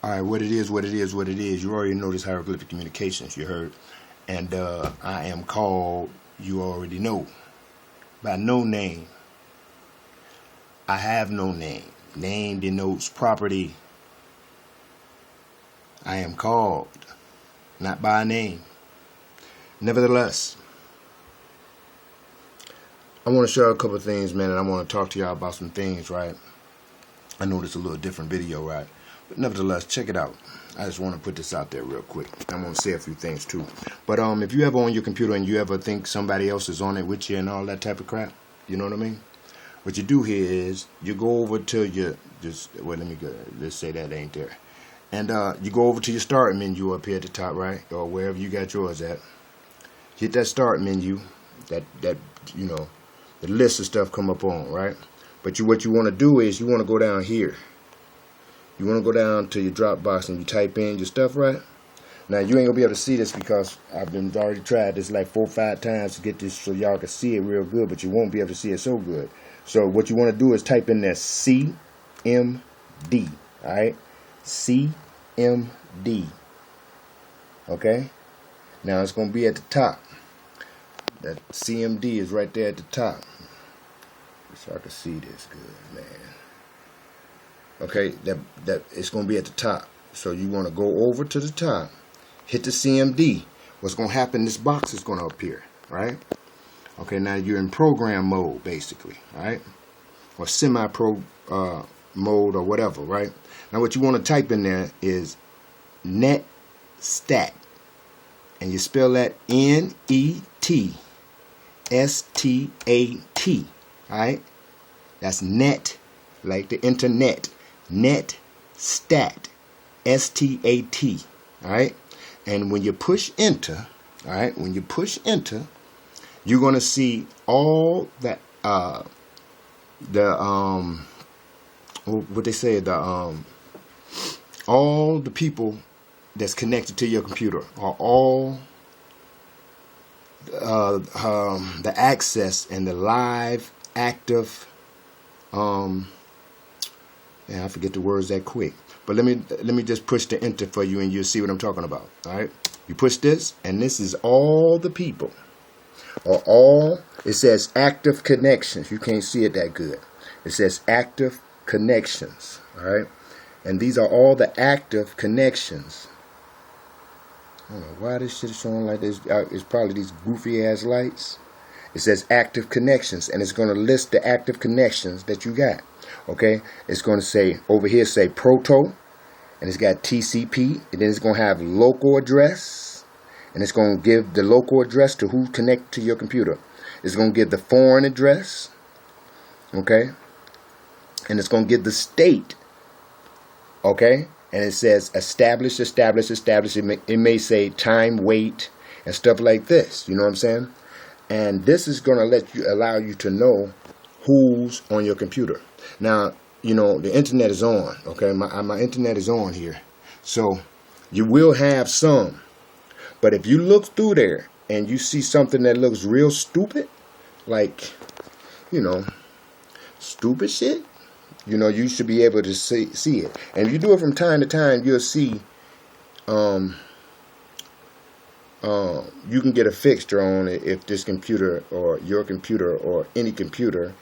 Alright, what it is, what it is, what it is. You already know this hieroglyphic communications, you heard. And I am called, you already know, by no name. I have no name. Name denotes property. I am called, not by name. Nevertheless, I want to share a couple of things, man, and I want to talk to y'all about some things, right? I know this is a little different video, right? But nevertheless, check it out. I just want to put this out there real quick. I'm going to say a few things too. But if you ever on your computer and you ever think somebody else is on it with you and all that type of crap, you know what I mean? What you do here is you go over to your, let me go, let's say that ain't there. And you go over to your start menu up here at the top, right? Or wherever you got yours at. Hit that start menu, that you know, the list of stuff come up on, right? But what you want to do is you want to go down here. You want to go down to your Dropbox and you type in your stuff, right? Now you ain't gonna be able to see this because I've already tried this like 4 or 5 times to get this so y'all can see it real good, but you won't be able to see it so good. So what you want to do is type in there CMD, alright? CMD. Okay? Now it's gonna be at the top. That CMD is right there at the top. So I can see this good, man. Okay, that it's gonna be at the top. So you want to go over to the top, hit the CMD. What's gonna happen? This box is gonna appear, right? Okay, now you're in program mode, basically, right? Or semi-pro mode or whatever, right? Now what you want to type in there is net stat, and you spell that NETSTAT. All right, that's net, like the internet. Net stat, STAT. All right, and when you push enter, all right, when you push enter, you're gonna see all that what they say, all the people that's connected to your computer, are all the access and the live active I forget the words that quick, but let me just push the enter for you and you'll see what I'm talking about. All right, you push this and this is all the people, or all, it says active connections. You can't see it that good. It says active connections. All right, and these are all the active connections. I don't know why this shit is showing like this. It's probably these goofy ass lights. It says active connections, and it's going to list the active connections that you got. Okay, it's going to say over here, say proto, and it's got TCP, and then it's going to have local address, and it's going to give the local address to who connect to your computer. It's going to give the foreign address, okay, and it's going to give the state, okay, and it says establish. It may say time, weight, and stuff like this. You know what I'm saying? And this is going to allow you to know who's on your computer. Now, you know, the internet is on, okay? My internet is on here. So you will have some. But if you look through there and you see something that looks real stupid, like, you know, stupid shit, you know, you should be able to see it. And if you do it from time to time, you'll see you can get a fixture on it if this computer or your computer or any computer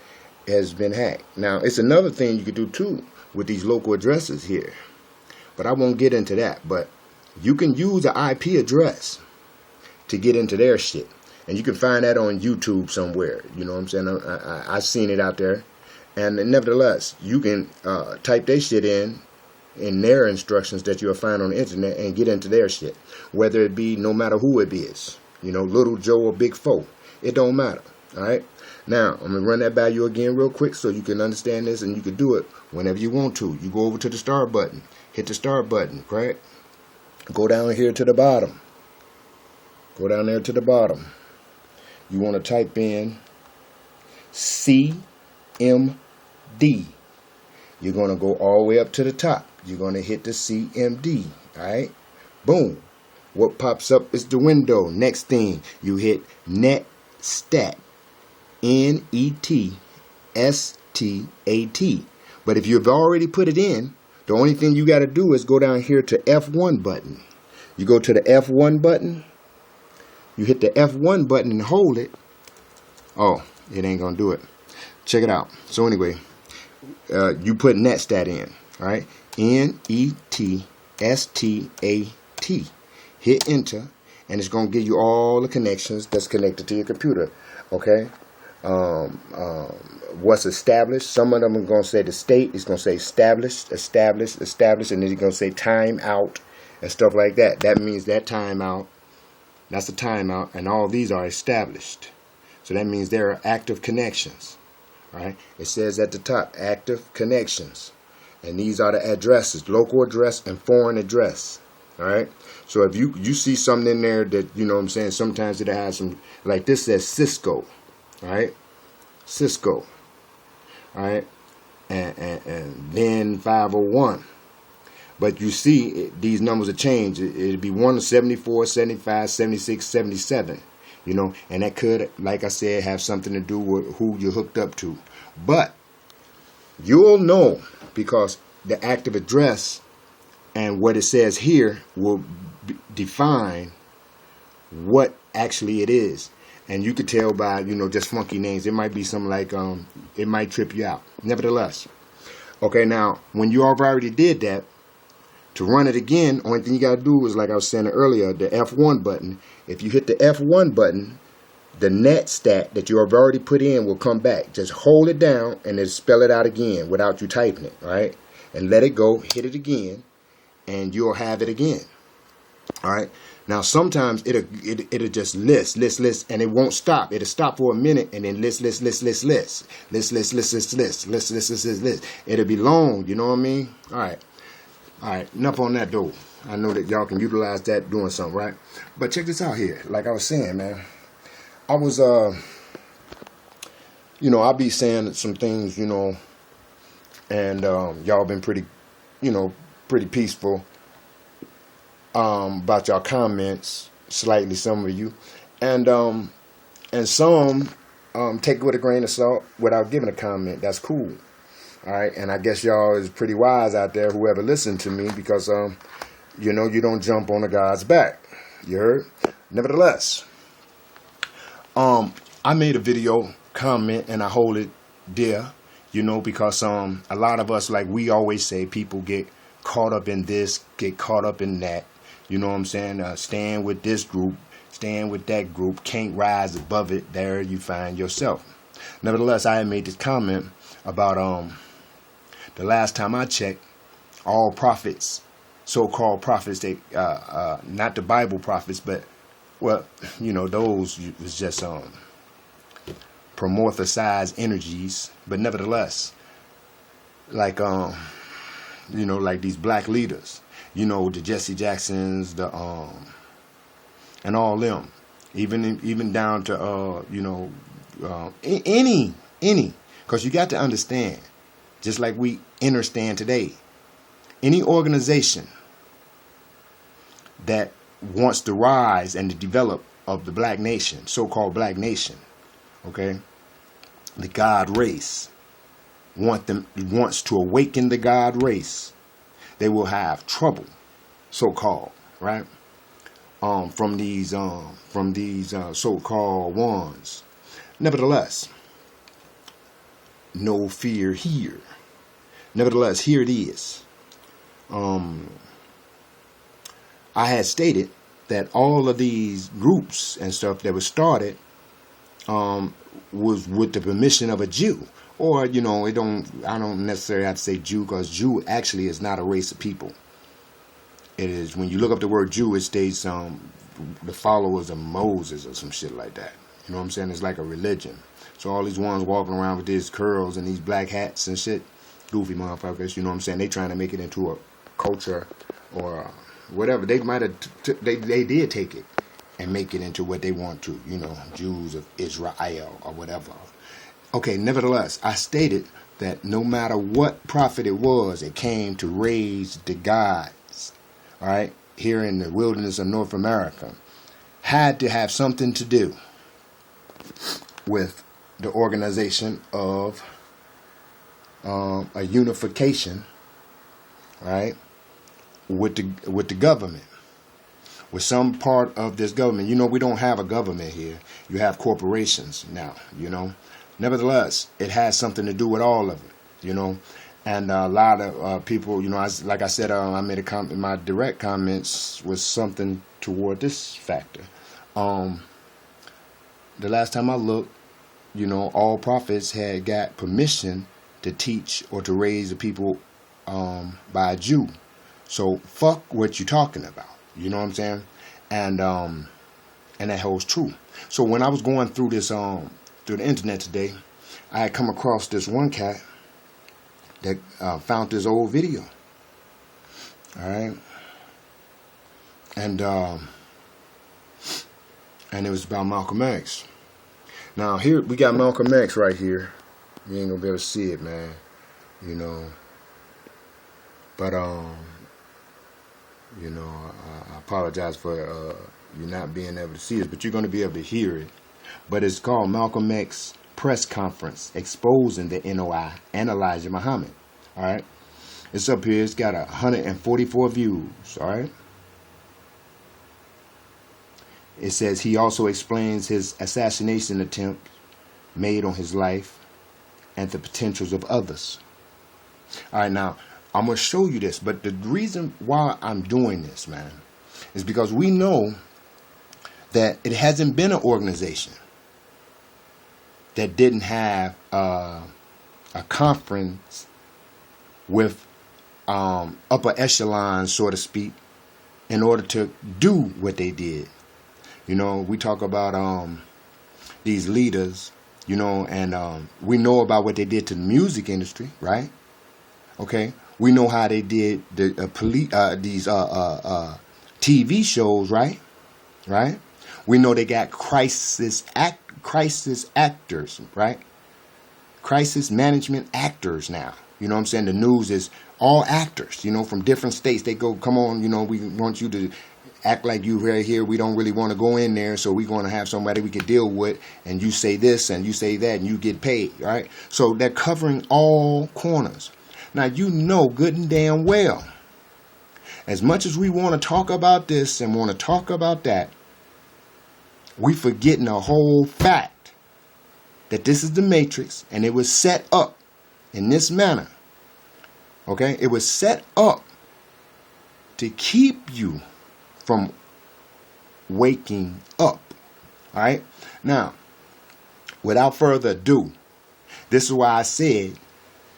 has been hacked. Now, it's another thing you could do too with these local addresses here, but I won't get into that. But you can use an IP address to get into their shit, and you can find that on YouTube somewhere. You know what I'm saying? I've seen it out there, and nevertheless, you can type their shit in their instructions that you'll find on the internet and get into their shit, whether it be, no matter who it is, you know, little Joe or big foe, it don't matter. All right, now I'm gonna run that by you again real quick so you can understand this, and you can do it whenever you want to. You go over to the start button, hit the start button, right? Go down here to the bottom, go down there to the bottom. You want to type in CMD. You're going to go all the way up to the top. You're going to hit the CMD. All right. Boom. What pops up is the window. Next thing, you hit net stat. NETSTAT. But if you've already put it in, The only thing you got to do is go down here to F1 button. You go to the F1 button. You hit the F1 button and hold it. Oh, it ain't going to do it. Check it out. So anyway, you put netstat in. All right. NETSTAT. Hit enter. And it's going to give you all the connections that's connected to your computer. Okay. What's established. Some of them are going to say the state. It's going to say established, established, established. And then it's going to say time out and stuff like that. That means that timeout. That's a timeout. And all these are established. So that means there are active connections. All right. It says at the top, active connections. And these are the addresses, local address and foreign address. All right. So if you see something in there that, you know what I'm saying, sometimes it has some, like this says Cisco. All right. Cisco. All right. And then 501. But you see, these numbers will change. It'll be 1 to 74, 75, 76, 77. You know, and that could, like I said, have something to do with who you're hooked up to. But you'll know because the active address and what it says here will define what actually it is. And you could tell by, you know, just funky names. It might be something like, it might trip you out. Nevertheless. Okay, now, when you already did that, to run it again, only thing you got to do is, like I was saying earlier, the F1 button. If you hit the F1 button, the net stat that you have already put in will come back. Just hold it down and then spell it out again without you typing it, all right? And let it go, hit it again, and you'll have it again, all right? Now, sometimes it'll just list, and it won't stop. It'll stop for a minute and then list. It'll be long, you know what I mean? All right, enough on that though. I know that y'all can utilize that doing something, right? But check this out here. Like I was saying, man, I was, you know, I'll be saying some things, you know, and y'all been pretty, you know, pretty peaceful about y'all comments, slightly, some of you, and some take it with a grain of salt without giving a comment. That's cool. All right, and I guess y'all is pretty wise out there, whoever listened to me, because, you know, you don't jump on a God's back. You heard? Nevertheless, I made a video comment, and I hold it dear, you know, because a lot of us, like we always say, people get caught up in this, get caught up in that. You know what I'm saying? Stand with this group, stand with that group, can't rise above it. There you find yourself. Nevertheless, I had made this comment about the last time I checked, all prophets, so-called prophets, they not the Bible prophets, but, well, you know, those was just promorphosized energies. But nevertheless, like you know, like these black leaders, you know, the Jesse Jacksons, the and all them, even down to you know, any, because you got to understand. Just like we understand today, any organization that wants to rise and to develop of the black nation, so-called black nation, okay, the God race, wants to awaken the God race, they will have trouble, so-called, right? From these so-called ones. Nevertheless, no fear here. Nevertheless, here it is. I had stated that all of these groups and stuff that was started was with the permission of a Jew. Or, you know, I don't necessarily have to say Jew, because Jew actually is not a race of people. It is, when you look up the word Jew, it states the followers of Moses or some shit like that. You know what I'm saying? It's like a religion. So all these ones walking around with these curls and these black hats and shit, goofy motherfuckers, you know what I'm saying? They trying to make it into a culture or whatever. They might have, they did take it and make it into what they want to, you know, Jews of Israel or whatever. Okay, nevertheless, I stated that no matter what prophet it was, it came to raise the gods, all right, here in the wilderness of North America, had to have something to do with the organization of a unification all right, with the government, with some part of this government. You know, we don't have a government here. You have corporations now, you know. Nevertheless, it has something to do with all of it, you know. And a lot of people, you know, like I said, I made a comment. My direct comments was something toward this factor. The last time I looked, you know, all prophets had got permission to teach or to raise the people by a Jew. So fuck what you're talking about. You know what I'm saying? And that holds true. So when I was going through this through the internet today, I had come across this one cat that found this old video. All right, and it was about Malcolm X. Now here we got Malcolm X right here. You ain't gonna be able to see it, man. You know, but you know, I apologize for you not being able to see it, but you're gonna be able to hear it. But it's called Malcolm X Press Conference Exposing the NOI and Elijah Muhammad. All right, it's up here. It's got 144 views. All right. It says he also explains his assassination attempt made on his life and the potentials of others. All right, now I'm gonna show you this, but the reason why I'm doing this, man, is because we know that it hasn't been an organization that didn't have a conference with upper echelon, so to speak, in order to do what they did. You know, we talk about these leaders, you know, and we know about what they did to the music industry, right? Okay, we know how they did the these TV shows, right? Right? We know they got crisis actors, right? Crisis management actors now. You know what I'm saying? The news is all actors, you know, from different states. They go, come on, you know, we want you to act like you right here. We don't really want to go in there, so we're going to have somebody we can deal with, and you say this and you say that and you get paid, right? So they're covering all corners. Now, you know good and damn well, as much as we want to talk about this and want to talk about that, we forgetting a whole fact that this is the Matrix, and it was set up in this manner. Okay? It was set up to keep you from waking up. All right? Now, without further ado, this is why I said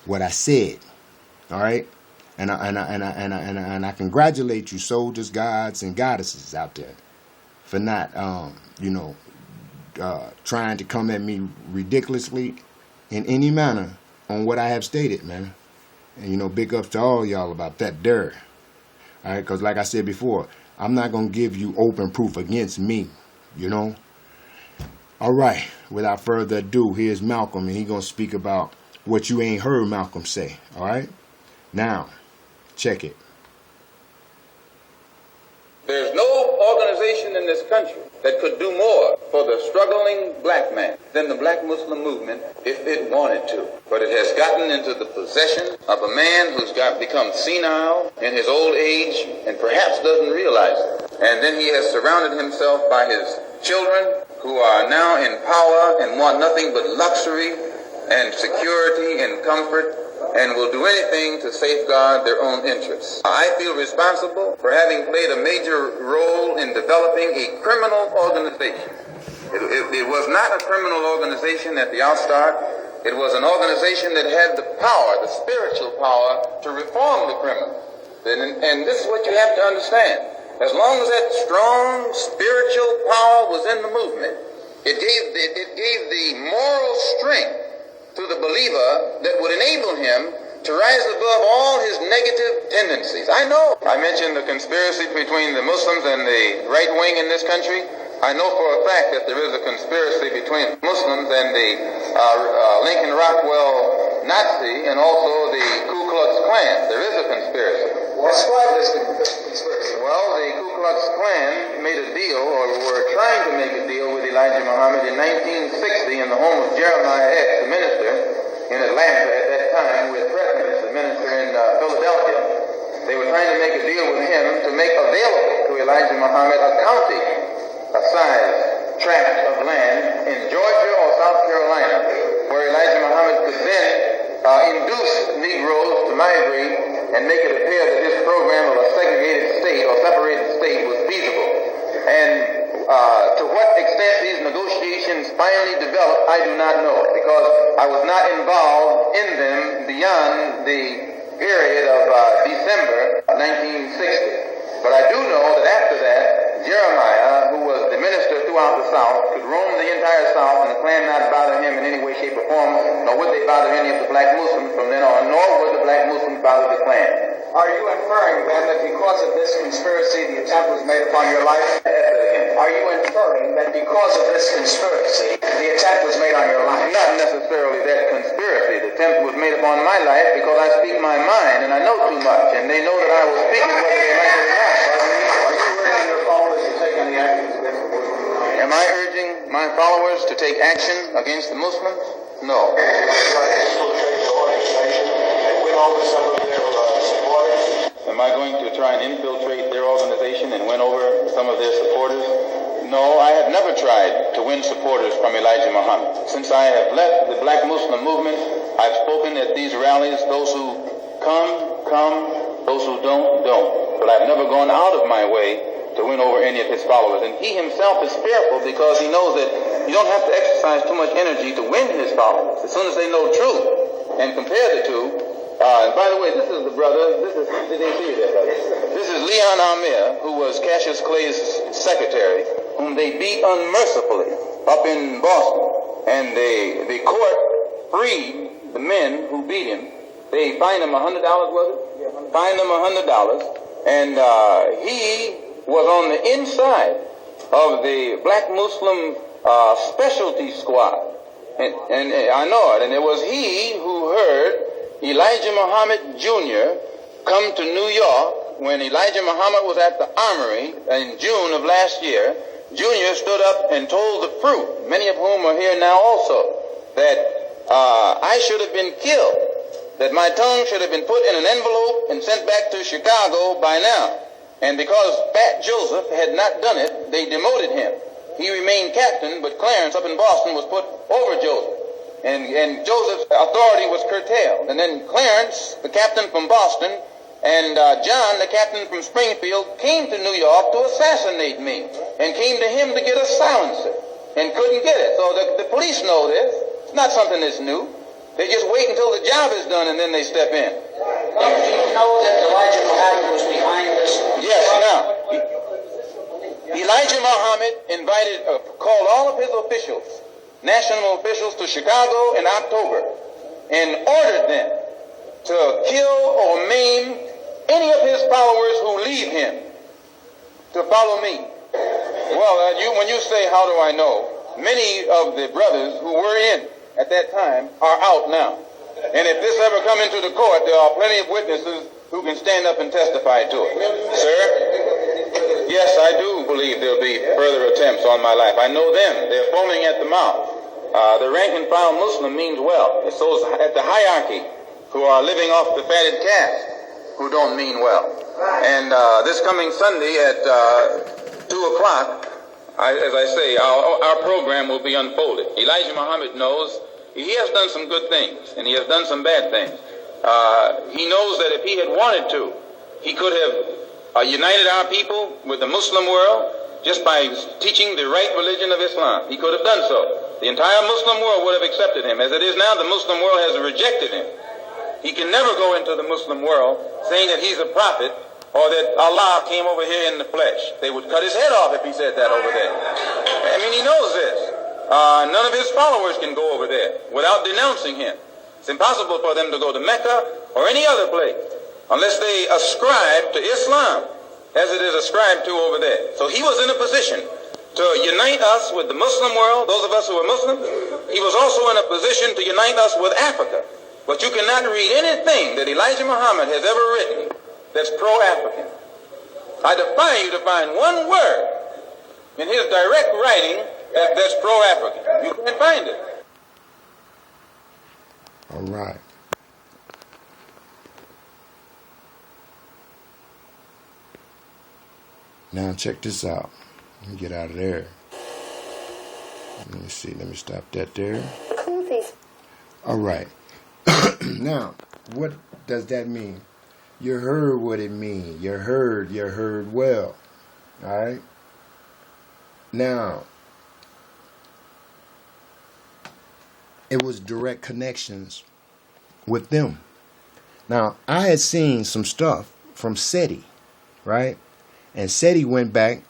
what I said. All right? And I congratulate you, soldiers, gods, and goddesses out there, for not, trying to come at me ridiculously in any manner on what I have stated, man. And, you know, big ups to all y'all about that there. All right? Because like I said before, I'm not going to give you open proof against me, you know. All right. Without further ado, here's Malcolm, and he's going to speak about what you ain't heard Malcolm say. All right? Now, check it. There's no organization in this country that could do more for the struggling black man than the Black Muslim movement if it wanted to. But it has gotten into the possession of a man who's become senile in his old age and perhaps doesn't realize it. And then he has surrounded himself by his children who are now in power and want nothing but luxury and security and comfort, and will do anything to safeguard their own interests. I feel responsible for having played a major role in developing a criminal organization. It was not a criminal organization at the outstart. It was an organization that had the power, the spiritual power, to reform the criminal. And this is what you have to understand. As long as that strong spiritual power was in the movement, it gave the moral strength to the believer that would enable him to rise above all his negative tendencies. I know. I mentioned the conspiracy between the Muslims and the right wing in this country. I know for a fact that there is a conspiracy between Muslims and the Lincoln Rockwell Nazi and also the Ku Klux Klan. There is a conspiracy. Describe this conspiracy. Well, the Ku Klux Klan made a deal, or were trying to make a deal with Elijah Muhammad in 1960 in the home of Jeremiah X, the minister in Atlanta at that time, with Preston, the minister in Philadelphia. They were trying to make a deal with him to make available to Elijah Muhammad a county, a size tract of land in Georgia or South Carolina, where Elijah Muhammad could then induce Negroes to migrate and make it appear that this program of a segregated state or separated state was feasible. And to what extent these negotiations finally developed, I do not know, because I was not involved in them beyond the period of December 1960. But I do know that after that, Jeremiah, who was the minister throughout the South, could roam the entire South and the Klan not bother him in any way, shape, or form, nor would they bother any of the black Muslims from then on, nor would the black Muslims bother the Klan. Are you inferring then that because of this conspiracy the attempt was made upon your life? Are you inferring that because of this conspiracy the attempt was made on your life? Not necessarily that conspiracy. The attempt was made upon my life because I speak my mind and I know too much, and they know that I will speak it whether they like it or not. Are you urging your followers to take any action against the Muslims? Am I urging my followers to take action against the Muslims? No. Am I going to try and infiltrate their organization and win over some of their supporters? No, I have never tried to win supporters from Elijah Muhammad. Since I have left the black Muslim movement, I've spoken at these rallies. Those who come, come. Those who don't, don't. But I've never gone out of my way to win over any of his followers. And he himself is fearful because he knows that you don't have to exercise too much energy to win his followers. As soon as they know truth and compare the two. And by the way, this is the brother. Did they see you there, brother? This is Leon Amir, who was Cassius Clay's secretary, whom they beat unmercifully up in Boston. And the court freed the men who beat him. They fined him $100, was it? Yeah, fined him $100. And he was on the inside of the black Muslim specialty squad. And I know it. And it was he who heard Elijah Muhammad Jr. come to New York when Elijah Muhammad was at the Armory in June of last year. Jr. stood up and told the fruit, many of whom are here now also, that I should have been killed, that my tongue should have been put in an envelope and sent back to Chicago by now. And because Fat Joseph had not done it, they demoted him. He remained captain, but Clarence up in Boston was put over Joseph. And Joseph's authority was curtailed. And then Clarence, the captain from Boston, and John, the captain from Springfield, came to New York to assassinate me and came to him to get a silencer and couldn't get it. So the police know this. It's not something that's new. They just wait until the job is done and then they step in. Do you know that Elijah Muhammad was behind this? Yes, now, Elijah Muhammad called all of his officials, national officials, to Chicago in October and ordered them to kill or maim any of his followers who leave him to follow me. Well, when you say, how do I know? Many of the brothers who were in at that time are out now. And if this ever come into the court, there are plenty of witnesses who can stand up and testify to it. Sir? Yes, I do believe there'll be further attempts on my life. I know them. They're foaming at the mouth. The rank and file Muslim means well. It's those at the hierarchy who are living off the fatted calf who don't mean well. And this coming Sunday at 2 o'clock, as I say, our program will be unfolded. Elijah Muhammad knows he has done some good things and he has done some bad things. He knows that if he had wanted to, he could have united our people with the Muslim world just by teaching the right religion of Islam. He could have done so. The entire Muslim world would have accepted him. As it is now, the Muslim world has rejected him. He can never go into the Muslim world saying that he's a prophet or that Allah came over here in the flesh. They would cut his head off if he said that over there. I mean, he knows this. None of his followers can go over there without denouncing him. It's impossible for them to go to Mecca or any other place unless they ascribe to Islam as it is ascribed to over there. So he was in a position to unite us with the Muslim world, those of us who are Muslims. He was also in a position to unite us with Africa. But you cannot read anything that Elijah Muhammad has ever written that's pro-African. I defy you to find one word in his direct writing that's pro-African. You can't find it. All right. Now check this out. Let me get out of there. Let me see. Let me stop that there. All right. Now, what does that mean? You heard what it means. You heard well. All right. Now, it was direct connections with them. Now, I had seen some stuff from SETI, right? And SETI went back,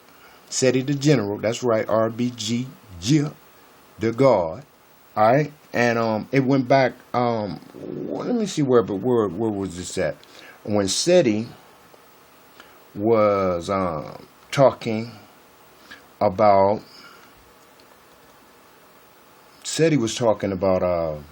SETI the general, that's right, RBG, the God, all right? And it went back, well, let me see where was this at? When SETI was talking about, SETI was talking about,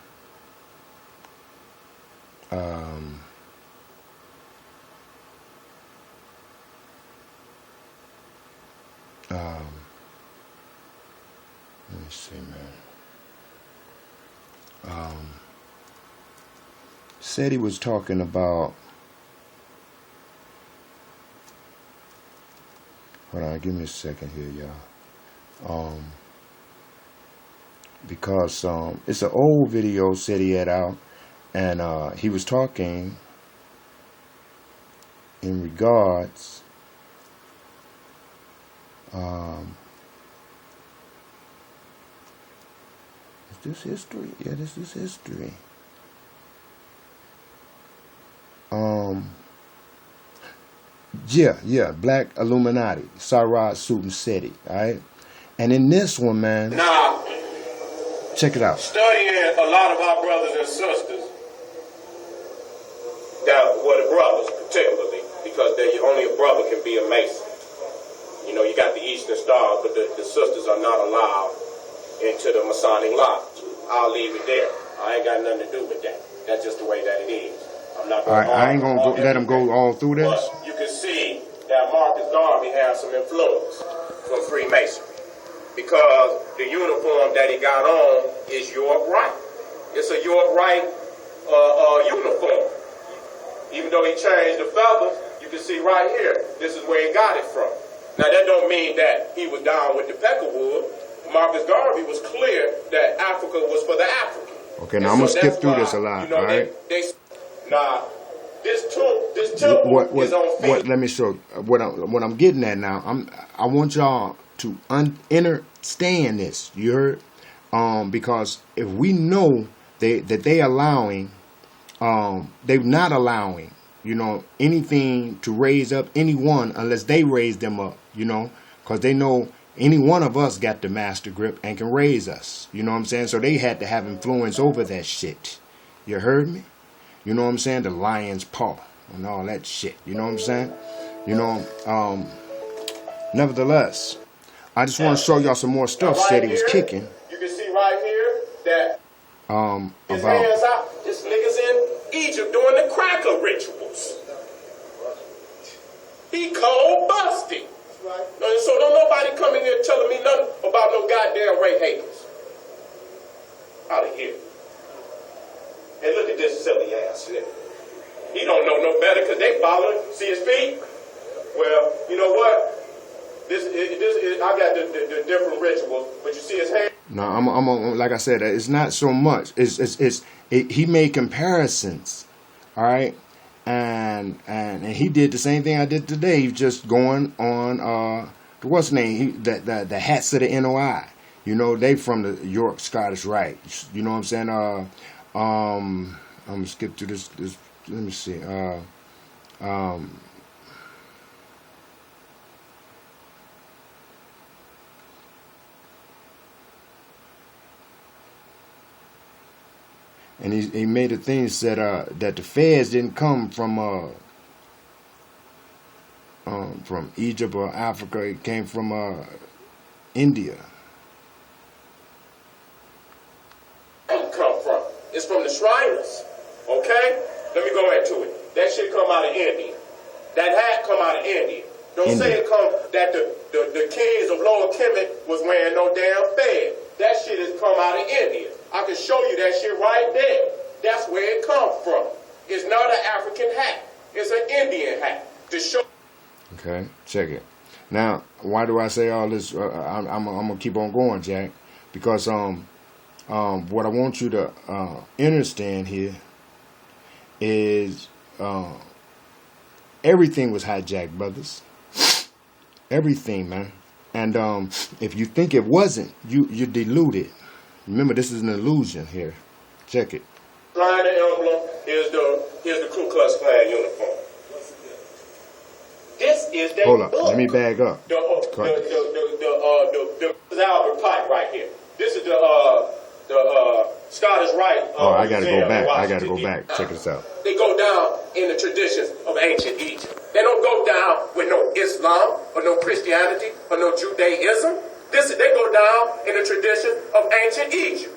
let me see, man. Said he was talking about. Hold on, give me a second here, y'all. Because it's an old video said he had out, and he was talking in regards. Is this history? Yeah, this is history. Yeah, Black Illuminati, Sarad Suit SETI, alright? And in this one, man, now, check it out. Studying a lot of our brothers and sisters, the brothers particularly, because only a brother can be a Mason. You know, you got the Eastern Stars, but the sisters are not allowed into the Masonic Lodge. I'll leave it there. I ain't got nothing to do with that. That's just the way that it is. I'm not going to I ain't going to let him go all through this. But you can see that Marcus Garvey has some influence from Freemasonry, because the uniform that he got on is York Rite. It's a York Rite uniform. Even though he changed the feathers, you can see right here, this is where he got it from. Now, that don't mean that he was down with the Peckerwood. Marcus Garvey was clear that Africa was for the African. Okay, now I'm going to skip through this a lot, you know, all right? This temple is on faith. Let me show what I'm getting at now. I want y'all to understand this. You heard? Because if we know that they allowing, they're not allowing, you know, anything to raise up anyone unless they raise them up, you know, because they know any one of us got the master grip and can raise us. You know what I'm saying? So they had to have influence over that shit. You heard me? You know what I'm saying? The lion's paw and all that shit. You know what I'm saying? You know, nevertheless, I just want to show y'all some more stuff said he was kicking. You can see right here that his about hands out. This nigga's in Egypt doing the cracker rituals. He cold busting. So don't nobody come in here telling me nothing about no goddamn Ray Hayes. Out of here. And look at this silly ass nigga. He don't know no better because they following. See his feet? Well, you know what? I got the different rituals, but you see his hand. No, I'm like I said, it's not so much. He made comparisons, all right, and he did the same thing I did today. He's just going on what's the name? The hats of the NOI. You know, they from the York Scottish Rite. You know what I'm saying? I'm gonna skip through this. Let me see. And he made a thing that said that the feds didn't come from Egypt or Africa. It came from India. Come from? It's from the Shriners. Okay? Let me go into it. That shit come out of India. That hat come out of India. Don't say it come that the kings of Lower Kemet was wearing no damn fez. That shit has come out of India. I can show you that shit right there. That's where it come from. It's not an African hat. It's an Indian hat. To show. Okay, check it. Now, why do I say all this? I'm gonna keep on going, Jack, because what I want you to understand here is everything was hijacked, brothers. Everything, man. And if you think it wasn't, you're deluded. Remember, this is an illusion here. Check it. Flying the emblem. Here's the Ku Klux Klan uniform. This is the Hold up. book. Let me bag up. The Albert Pike right here. This is the Scottish Rite. I gotta go Museum back. in I gotta go Washington, back. Check this out. They go down in the traditions of ancient Egypt. They don't go down with no Islam or no Christianity or no Judaism. They go down in the tradition of ancient Egypt.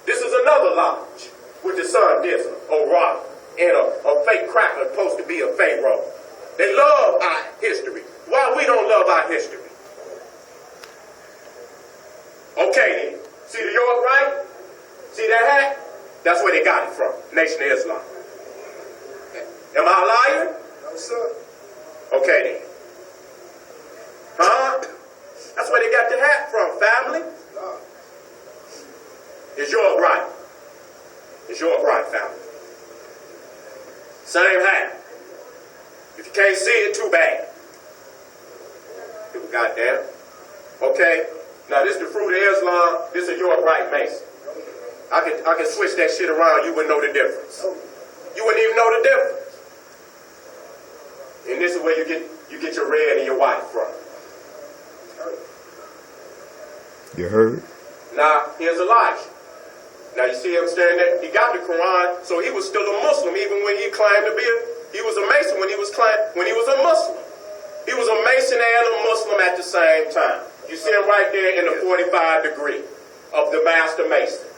This is another lodge with the sun Disma, Ra, and a fake cracker supposed to be a pharaoh. They love our history. Why we don't love our history? Okay then. See the York right? See that hat? That's where they got it from. Nation of Islam. Am I a liar? No, sir. Okay then. Huh? That's where they got the hat from, family. Is York right? Is York right, family? Same hat. If you can't see it, too bad. People goddamn. Okay. Now this the fruit of Islam. This is York right Mason. I can switch that shit around. You wouldn't know the difference. You wouldn't even know the difference. And this is where you get your red and your white from. You heard? Now here's Elijah. Now you see him standing there. He got the Quran, so he was still a Muslim even when he claimed to be he was a Mason when he was a Muslim. He was a Mason and a Muslim at the same time. You see him right there in the 45 degree of the Master Mason.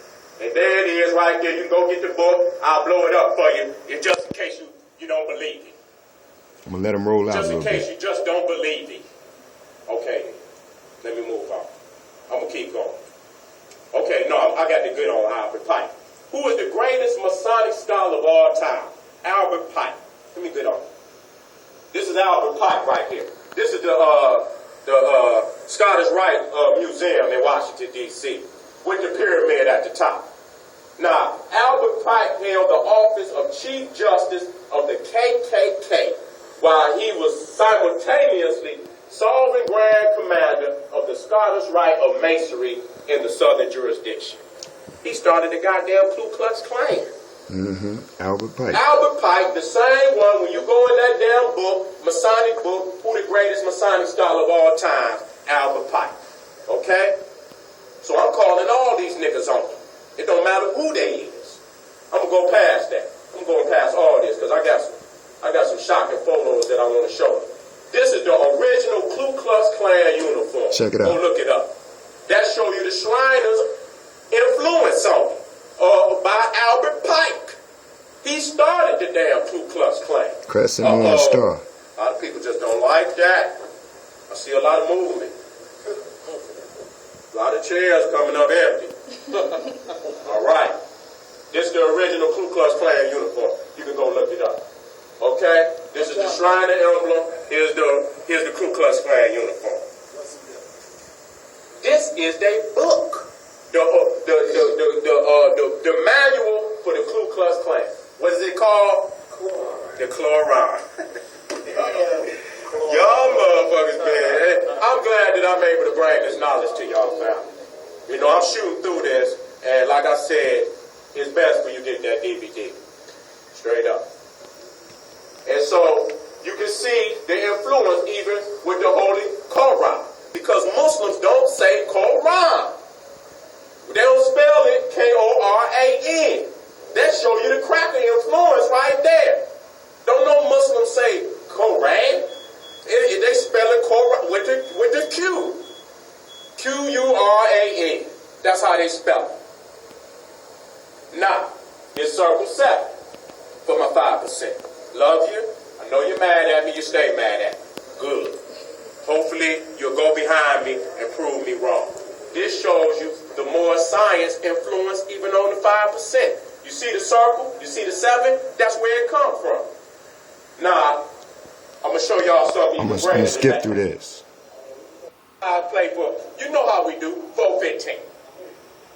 And there it is right there. You can go get the book. I'll blow it up for you, just in case you don't believe it. I'm going to let him roll out just a little in case bit. you just don't believe it. Okay, let me move on. I'm going to keep going. Okay, no, I got the good on Albert Pike. Who is the greatest Masonic scholar of all time? Albert Pike. Let me get on. This is Albert Pike right here. This is the Scottish Rite Museum in Washington, D.C. with the pyramid at the top. Now, Albert Pike held the office of Chief Justice of the KKK while he was simultaneously Sovereign Grand Commander of the Scottish Rite of Masonry in the Southern jurisdiction. He started the goddamn Ku Klux Klan. Albert Pike. Albert Pike, the same one, when you go in that damn book, Masonic book, who the greatest Masonic scholar of all time? Albert Pike. Okay? So I'm calling all these niggas on them. It don't matter who they is. I'm going to go past that. I'm going past all this because I got some shocking photos that I want to show you. This is the original Ku Klux Klan uniform. Check it out. Go look it up. That show you the Shriners' influence on it. By Albert Pike. He started the damn Ku Klux Klan. Crescent Moon Star. A lot of people just don't like that. I see a lot of movement. A lot of chairs coming up empty. All right. This is the original Ku Klux Klan uniform. You can go look it up. Okay? This is the Shriner emblem. Here's the Ku Klux Klan uniform. This is their book. The manual for the Ku Klux Klan. What is it called? The Quran. Y'all motherfuckers, man. I'm glad that I'm able to bring this knowledge to y'all, family. You know, I'm shooting through this, and like I said, it's best for you get that DVD. Straight up. And so, you can see the influence even with the Holy Quran. Because Muslims don't say Quran. They don't spell it Koran. That show you the cracker influence right there. Don't no Muslims say Koran. They spell it Quran with the Q. Quran. That's how they spell it. Now, it's circle 7 for my 5%. Love you. I know you're mad at me. You stay mad at me. Good. Hopefully, you'll go behind me and prove me wrong. This shows you the more science influence even on the 5%. You see the circle? You see the 7? That's where it comes from. Now, I'm gonna show y'all something. I'm gonna skip through this. I play for, you know how we do, 415.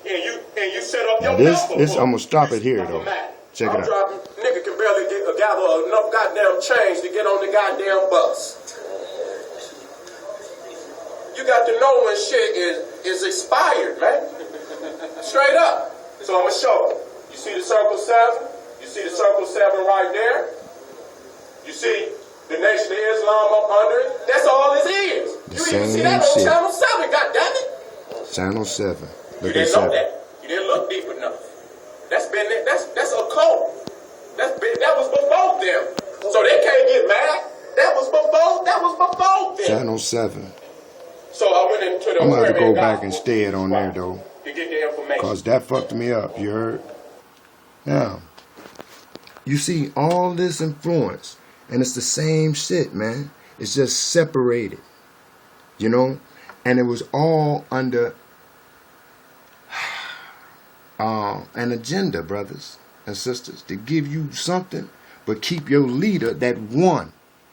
And you set up Now your this I'm gonna stop it here though. Check it out. Driving, nigga can barely gather enough goddamn change to get on the goddamn bus. You got to know when shit is expired, man. Straight up. So I'm gonna show you. You see the circle 7? You see the circle 7 right there? You see the Nation of Islam up under it? That's all this is. You even see that on Channel 7, goddammit. Channel 7. You didn't know that. You didn't look deep enough. That's a cult. That was before them. So they can't get mad. That was before them. Channel 7. So I went into the, I'm gonna have to go back and stay it on there though. To get the information. Cause that fucked me up, you heard? Now, you see all this influence, and it's the same shit, man. It's just separated, you know? And it was all under an agenda, brothers and sisters, to give you something, but keep your leader that one,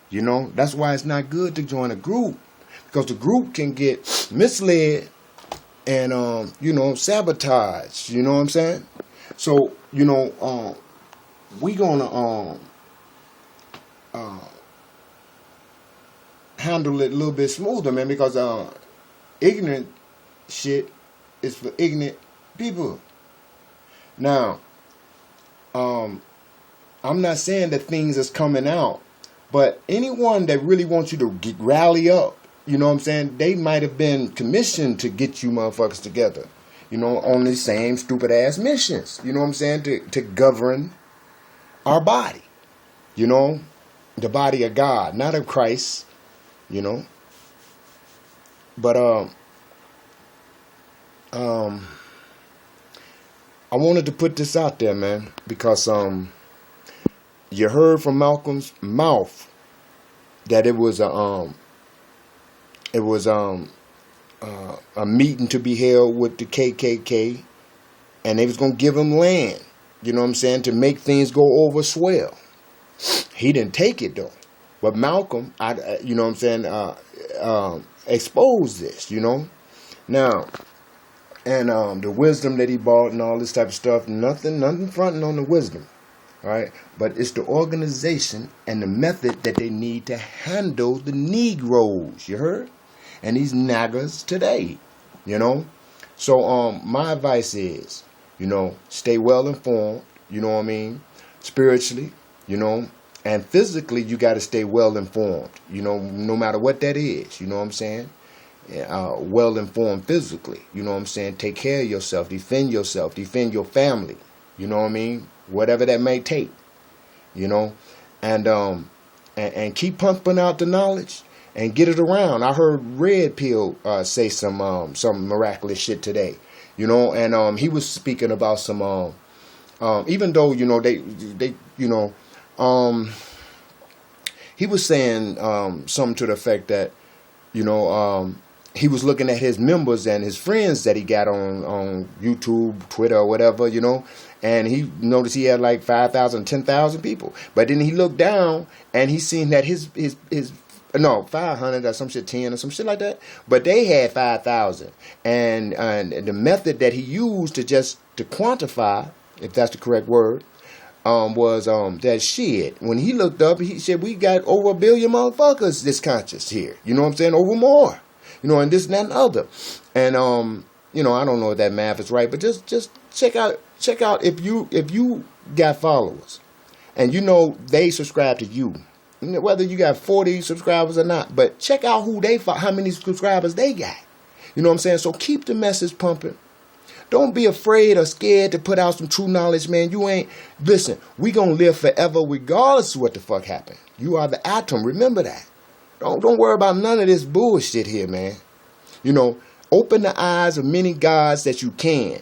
you know? That's why it's not good to join a group, because the group can get misled and, you know, sabotage, you know what I'm saying? So, you know, we gonna handle it a little bit smoother, man, because ignorant shit is for ignorant people. Now, I'm not saying that things is coming out, but anyone that really wants you to rally up, you know what I'm saying, they might have been commissioned to get you motherfuckers together, you know, on the same stupid ass missions, you know what I'm saying, to govern our body, you know, the body of God, not of Christ, you know. But I wanted to put this out there, man, because you heard from Malcolm's mouth that it was a meeting to be held with the KKK, and they was gonna give him land, you know what I'm saying, to make things go over swell. He didn't take it though, but Malcolm, you know what I'm saying, exposed this, you know. Now, and the wisdom that he bought and all this type of stuff, nothing fronting on the wisdom, all right? But it's the organization and the method that they need to handle the Negroes, you heard? And these naggers today, you know. So my advice is, you know, stay well informed, you know what I mean, spiritually, you know, and physically you got to stay well informed, you know, no matter what that is, you know what I'm saying. Well informed physically, you know what I'm saying. Take care of yourself, defend your family, you know what I mean, whatever that may take, you know, and keep pumping out the knowledge and get it around. I heard Red Pill say some miraculous shit today, you know, and he was speaking about some even though, you know, they you know, he was saying something to the effect that, you know, he was looking at his members and his friends that he got on YouTube, Twitter, or whatever, you know, and he noticed he had like 5,000, 10,000 people. But then he looked down and he seen that his 500 or some shit, 10 or some shit like that. But they had 5,000. And the method that he used to quantify, if that's the correct word, was that shit. When he looked up, he said, we got over 1 billion motherfuckers this conscious here. You know what I'm saying? Over more. You know, and this and that and other. And you know, I don't know if that math is right, but just check out if you got followers and you know they subscribe to you, whether you got 40 subscribers or not, but check out how many subscribers they got. You know what I'm saying? So keep the message pumping. Don't be afraid or scared to put out some true knowledge, man. Listen, we gonna live forever regardless of what the fuck happened. You are the atom, remember that. Don't worry about none of this bullshit here, man. You know, open the eyes of many gods that you can.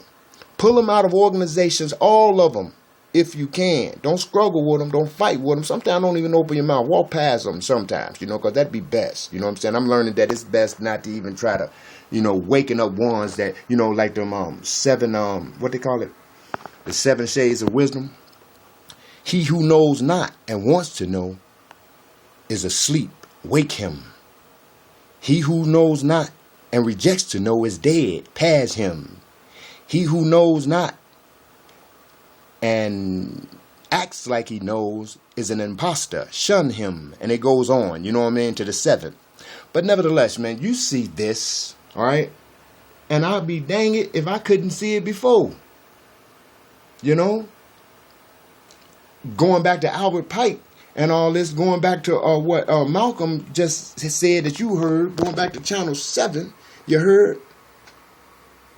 Pull them out of organizations, all of them, if you can. Don't struggle with them. Don't fight with them. Sometimes don't even open your mouth. Walk past them sometimes, you know, because that'd be best. You know what I'm saying? I'm learning that it's best not to even try to, you know, waking up ones that, you know, like them seven, what they call it? The 7 shades of wisdom. He who knows not and wants to know is asleep, wake him. He who knows not and rejects to know is dead, pass him. He who knows not and acts like he knows is an imposter, shun him. And it goes on, you know what I mean, to the 7th. But nevertheless, man, you see this, all right? And I'd be dang it if I couldn't see it before. You know? Going back to Albert Pike and all this, going back to what Malcolm just said that you heard, going back to Channel 7, you heard?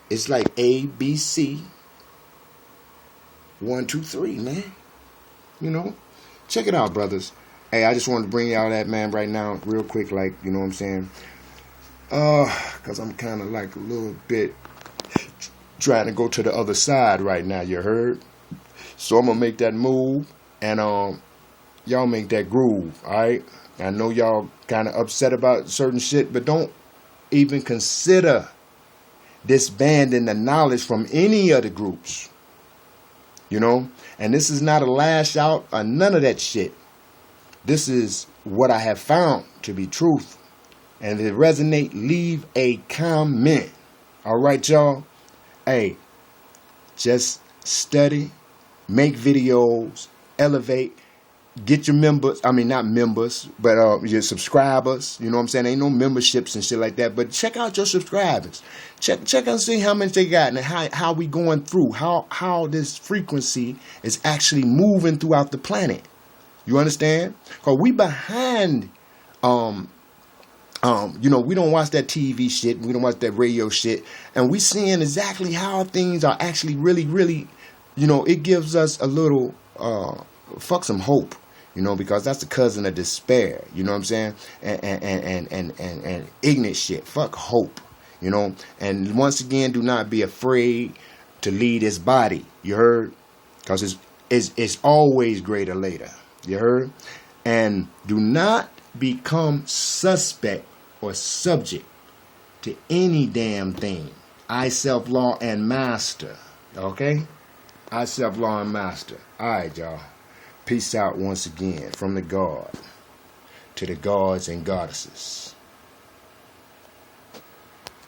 It's like A, B, C, 1, 2, 3, man. You know? Check it out, brothers. Hey, I just wanted to bring y'all that, man, right now, real quick, like, you know what I'm saying? Because I'm kind of like a little bit trying to go to the other side right now, you heard? So I'm going to make that move, and y'all make that groove, all right? I know y'all kind of upset about certain shit, but don't even consider disbanding the knowledge from any of the groups, you know? And this is not a lash out or none of that shit. This is what I have found to be truth. And if it resonate, leave a comment. All right, y'all? Hey, just study, make videos, elevate, get your members, I mean, not members, but your subscribers. You know what I'm saying? Ain't no memberships and shit like that. But check out your subscribers. Check and see how much they got and how we going through, how this frequency is actually moving throughout the planet. You understand? Because we behind, you know, we don't watch that TV shit. We don't watch that radio shit. And we seeing exactly how things are actually really, really, you know, it gives us a little, fuck some hope, you know, because that's the cousin of despair. You know what I'm saying? And ignorant shit. Fuck hope, you know. And once again, do not be afraid to lead this body. You heard? Because it's always greater later. You heard? And do not become suspect or subject to any damn thing. I self-law and master. Okay? I self-law and master. Alright, y'all. Peace out once again from the God to the gods and goddesses.